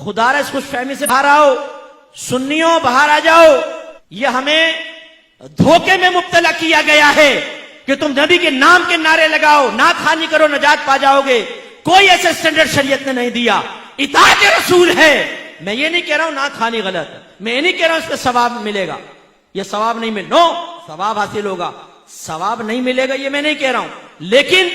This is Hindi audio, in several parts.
खुदा इस खुशफहमी से बाहर आओ, सुन्नियों बाहर आ जाओ। ये हमें धोखे में मुब्तला किया गया है कि तुम नबी के नाम के नारे लगाओ, नात खानी करो, नजात पा जाओगे। कोई ऐसा स्टैंडर्ड शरीयत ने नहीं दिया। इताअत रसूल है। मैं ये नहीं कह रहा हूं नात खानी गलत है, मैं ये नहीं कह रहा हूं इसमें सवाब मिलेगा, ये सवाब नहीं मिल, नो, सवाब हासिल होगा, सवाब नहीं मिलेगा ये मैं नहीं कह रहा हूं। लेकिन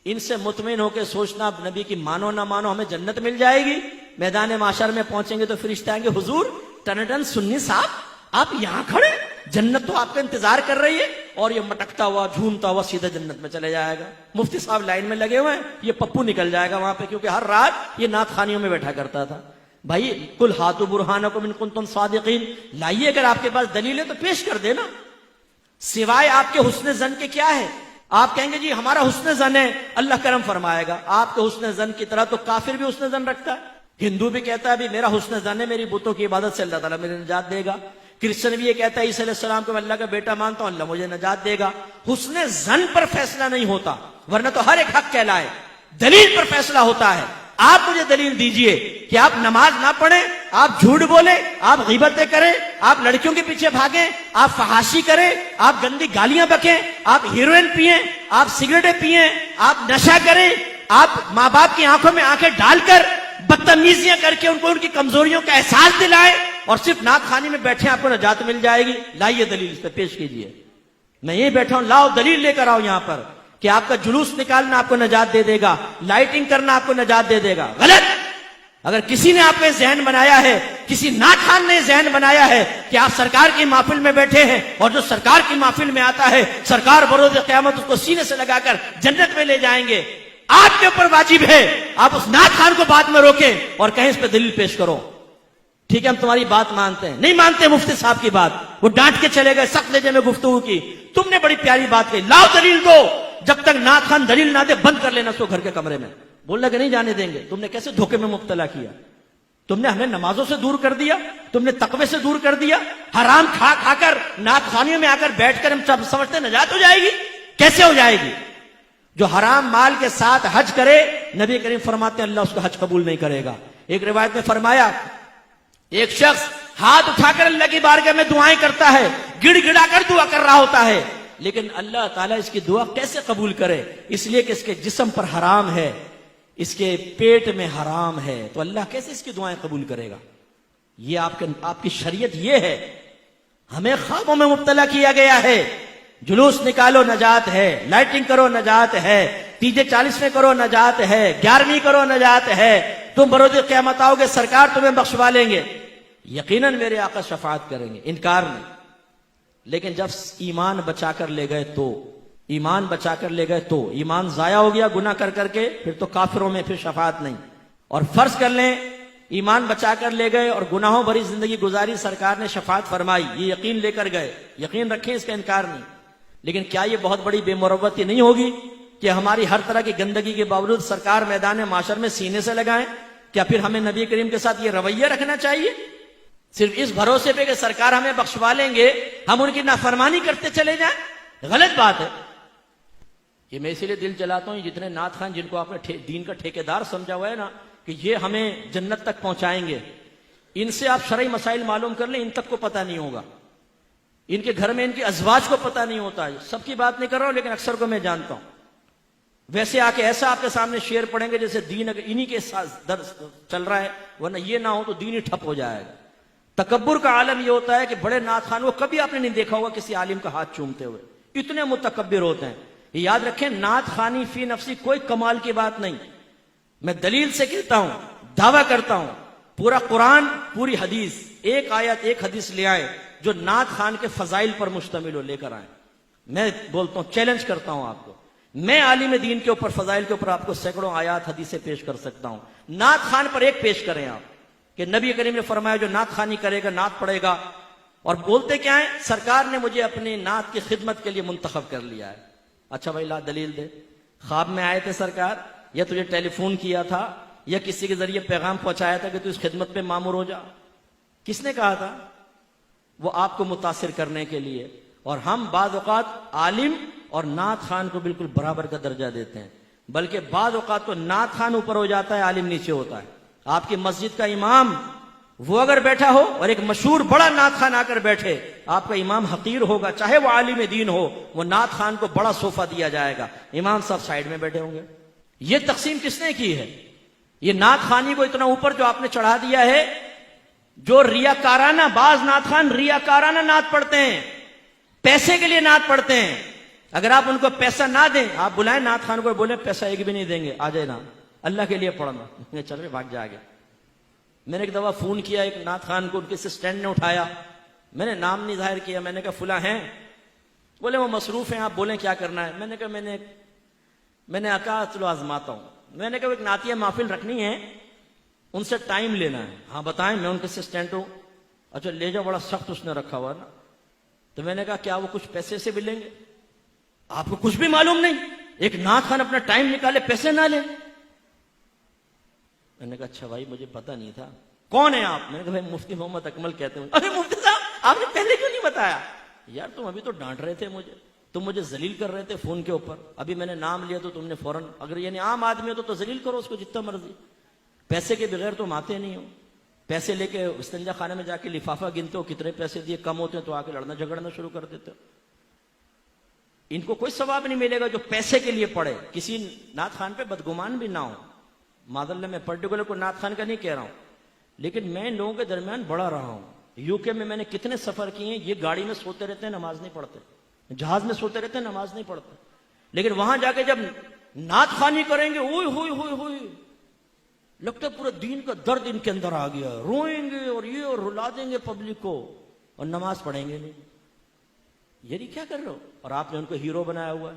इनसे मुतमिन होकर सोचना अब नबी की मानो ना मानो हमें जन्नत मिल जाएगी। मैदान माशर में पहुंचेंगे तो फरिश्ते आएंगे, हुजूर टन सुन्नी साहब आप यहां खड़े, जन्नत तो आपका इंतजार कर रही है। और ये मटकता हुआ झूमता हुआ सीधा जन्नत में चले जाएगा। मुफ्ती साहब लाइन में लगे हुए हैं, ये पप्पू निकल जाएगा वहां पे, क्योंकि हर रात ये नात खानियों में बैठा करता था। भाई कुल हाथु बुरहानकुम इन कुंतुम सादिकीन, लाइए अगर आपके पास दलील है तो पेश कर देना। सिवाय आपके हुस्न जन के क्या है? आप कहेंगे जी हमारा हुस्न जन है, अल्लाह करम फरमाएगा। आपके हुस्न जन की तरह तो काफिर भी हुस्न जन रखता है। हिंदू भी कहता है भी मेरा हुस्न जन है, मेरी बुतों की इबादत से अल्लाह ताला मुझे निजात देगा। क्रिश्चियन भी ये कहता है ईसा अलैहिस्सलाम को अल्लाह का बेटा मानता हूं, अल्लाह मुझे निजात देगा। हुस्न जन पर फैसला नहीं होता, वरना तो हर एक हक कहलाए, दलील पर फैसला होता है। आप मुझे दलील दीजिए कि आप नमाज ना पढ़ें, आप झूठ बोले, आप गीबतें करें, आप लड़कियों के पीछे भागें, आप फहाशी करें, आप गंदी गालियां बकें, आप हीरोइन पिए, आप सिगरेटें पिए, आप नशा करें, आप माँ बाप की आंखों में आंखें डालकर बदतमीजियां करके उनको उनकी कमजोरियों का एहसास दिलाएं और सिर्फ नात खानी में बैठे आपको नजात मिल जाएगी। लाइए दलील इस पर पेश कीजिए। मैं यही बैठा हूं, लाओ दलील लेकर आओ यहां पर कि आपका जुलूस निकालना आपको नजात दे देगा, लाइटिंग करना आपको नजात दे देगा। गलत। अगर किसी ने आपको जहन बनाया है, किसी नात खान ने जहन बनाया है कि आप सरकार की महफिल में बैठे हैं और जो सरकार की महफिल में आता है सरकार बरोज़ क़यामत उसको सीने से लगाकर जन्नत में ले जाएंगे, आपके ऊपर वाजिब है आप उस नात खान को बाद में रोकें और कहें इस पर दलील पेश करो। ठीक है हम तुम्हारी बात मानते हैं, नहीं मानते मुफ्ती साहब की बात, वो डांट के चले गए, सख्त लहजे में गुफ्तगू की, तुमने बड़ी प्यारी बात कही, लाओ दलील दो। जब तक नात खान दलील ना दे बंद कर लेना उसको घर के कमरे में, बोलना कि नहीं जाने देंगे। तुमने कैसे धोखे में मुब्तला किया, तुमने हमें नमाजों से दूर कर दिया, तुमने तकवे से दूर कर दिया। हराम खा खाकर नात खानियों में आकर बैठकर हम सब समझते नजात हो जाएगी, कैसे हो जाएगी? जो हराम माल के साथ हज करे, नबी करीम फरमाते हैं अल्लाह उसका हज कबूल नहीं करेगा। एक रिवायत में फरमाया एक शख्स हाथ उठाकर अल्लाह की बारगाह में दुआएं करता है, गिड़गिड़ाकर दुआ कर रहा होता है, लेकिन अल्लाह ताला इसकी दुआ कैसे कबूल करे? इसलिए कि इसके जिस्म पर हराम है, इसके पेट में हराम है, तो अल्लाह कैसे इसकी दुआएं कबूल करेगा? ये आपकी शरीयत ये है। हमें ख्वाबों में मुब्तला किया गया है, जुलूस निकालो नजात है, लाइटिंग करो नजात है, तीजे 40वें करो नजात है, 11वीं करो नजात है, तुम बरोज़ क़यामत आओगे सरकार तुम्हें बख्शवा लेंगे, यकीनन मेरे आका शफाअत करेंगे, इनकार नहीं। लेकिन जब ईमान बचाकर ले गए तो, ईमान बचाकर ले गए तो, ईमान जाया हो गया गुनाह कर करके, फिर तो काफिरों में फिर शफाअत नहीं। और फर्ज कर लें ईमान बचाकर ले गए और गुनाहों भरी जिंदगी गुजारी, सरकार ने शफाअत फरमाई, ये यकीन लेकर गए, यकीन रखें इसका इनकार नहीं। लेकिन क्या ये बहुत बड़ी बेमुरव्वती नहीं होगी कि हमारी हर तरह की गंदगी के बावजूद सरकार मैदान माशर में सीने से लगाएं? क्या फिर हमें नबी करीम के साथ ये रवैया रखना चाहिए? सिर्फ इस भरोसे पे कि सरकार हमें बख्शवा लेंगे, हम उनकी नाफरमानी करते चले जाएं? गलत बात है। ये मैं इसीलिए दिल जलाता हूं, जितने नात खान जिनको आपने दीन का ठेकेदार समझा हुआ है ना कि ये हमें जन्नत तक पहुंचाएंगे, इनसे आप शरई मसाइल मालूम कर लें, इन तक को पता नहीं होगा, इनके घर में इनकी अजवाज को पता नहीं होता है। सबकी बात नहीं कर रहा हूं लेकिन अक्सर को मैं जानता हूं। वैसे आके ऐसा आपके सामने शेर पढ़ेंगे जैसे दीन अगर इन्हीं के साथ दर्द चल रहा है, वरना ये ना हो तो दीन ही ठप हो जाएगा। तकब्बुर का आलम ये होता है कि बड़े नात खान, वो कभी आपने नहीं देखा होगा किसी आलिम का हाथ चूमते हुए, इतने मुतकब्बिर होते हैं। ये याद रखें, नात खानी फी नफसी कोई कमाल की बात नहीं। मैं दलील से कहता हूं, दावा करता हूं, पूरा कुरान पूरी हदीस, एक आयत एक हदीस ले आए जो नात खान के फजाइल पर मुश्तमिल हो, लेकर आए। मैं बोलता हूं, चैलेंज करता हूं आपको, मैं आलिम दीन के ऊपर फजाइल के ऊपर आपको सैकड़ों आयात हदीसें पेश कर सकता हूं। नात खान पर एक पेश करें आप कि नबी करीम ने फरमाया जो नात खानी करेगा नात पढ़ेगा, और बोलते क्या है, सरकार ने मुझे अपनी नात की खिदमत के लिए मुंतखब कर लिया है। अच्छा भाई ला दलील दे, ख्वाब में आए थे सरकार, या तुझे टेलीफोन किया था, या किसी के जरिए पैगाम पहुंचाया था कि तू इस खिदमत पे मामूर हो जा? किसने कहा था? वो आपको मुतासिर करने के लिए। और हम बाज़ औक़ात आलिम और नात खान को बिल्कुल बराबर का दर्जा देते हैं, बल्कि बाज़ औक़ात तो नात खान ऊपर हो जाता है, आलिम नीचे होता है। आपकी मस्जिद का इमाम वो अगर बैठा हो और एक मशहूर बड़ा नात खान आकर बैठे, आपका इमाम हकीर होगा, चाहे वो आलिम दीन हो, वो नात खान को बड़ा सोफा दिया जाएगा, इमाम साहब साइड में बैठे होंगे। ये तकसीम किसने की है? ये नात खानी को इतना ऊपर जो आपने चढ़ा दिया है। जो रियाकाराना, बाज नात खान रियाकाराना नात पढ़ते हैं, पैसे के लिए नात पढ़ते हैं। अगर आप उनको पैसा ना दें, आप बुलाएं नात खान को, बोले पैसा एक भी नहीं देंगे, आ जाए ना, अल्लाह के लिए पढ़ना, चल रहे भाग जाएंगे। मैंने एक दफा फोन किया एक नात खान को, उनके असिस्टेंट ने उठाया, मैंने नाम नहीं जाहिर किया, मैंने कहा फुला हैं, बोले वो मसरूफ हैं, आप बोले क्या करना है। मैंने कहा मैंने कहा चलो आजमाता हूं। मैंने कहा एक नातिया महफिल रखनी है, उनसे टाइम लेना है। हाँ बताएं, मैं उनके असिस्टेंट हूं। अच्छा ले जाओ, बड़ा सख्त उसने रखा हुआ ना। तो मैंने कहा क्या वो कुछ पैसे से भी लेंगे? आपको कुछ भी मालूम नहीं, एक नात खान अपना टाइम निकाले पैसे ना ले। मैंने कहा अच्छा भाई मुझे पता नहीं था, कौन है आप? मैंने कहा भाई मुफ्ती मोहम्मद अकमल कहते हैं। अरे मुफ्ती साहब आपने पहले क्यों नहीं बताया? यार तुम अभी तो डांट रहे थे मुझे, तुम मुझे जलील कर रहे थे फोन के ऊपर, अभी मैंने नाम लिया तो तुमने फौरन, अगर यानी आम आदमी हो तो जलील करो उसको जितना मर्जी, पैसे के बगैर तुम आते नहीं हो। पैसे लेके इस्तिंजा खाने में जाके लिफाफा गिनते हो, कितने पैसे दिए, कम होते हैं तो आके लड़ना झगड़ना शुरू कर देते हो। इनको कोई सवाब नहीं मिलेगा जो पैसे के लिए पढ़े। किसी नात खान पे बदगुमान भी ना हो, मादल्ला में पर्टिकुलर को नात खान का नहीं कह रहा हूं, लेकिन मैं इन लोगों के दरमियान बड़ा रहा हूं। यूके में मैंने कितने सफर किए हैं, ये गाड़ी में सोते रहते हैं, नमाज नहीं पढ़ते, जहाज में सोते रहते हैं, नमाज नहीं पढ़ते, लेकिन वहां जाके जब नात खानी करेंगे, ओए होए होए होए, लगता है पूरा दीन का दर्द इनके अंदर आ गया, रोएंगे और ये और रुला देंगे पब्लिक को, और नमाज पढ़ेंगे नहीं। ये नहीं क्या कर रहे हो? और आपने उनको हीरो बनाया हुआ है।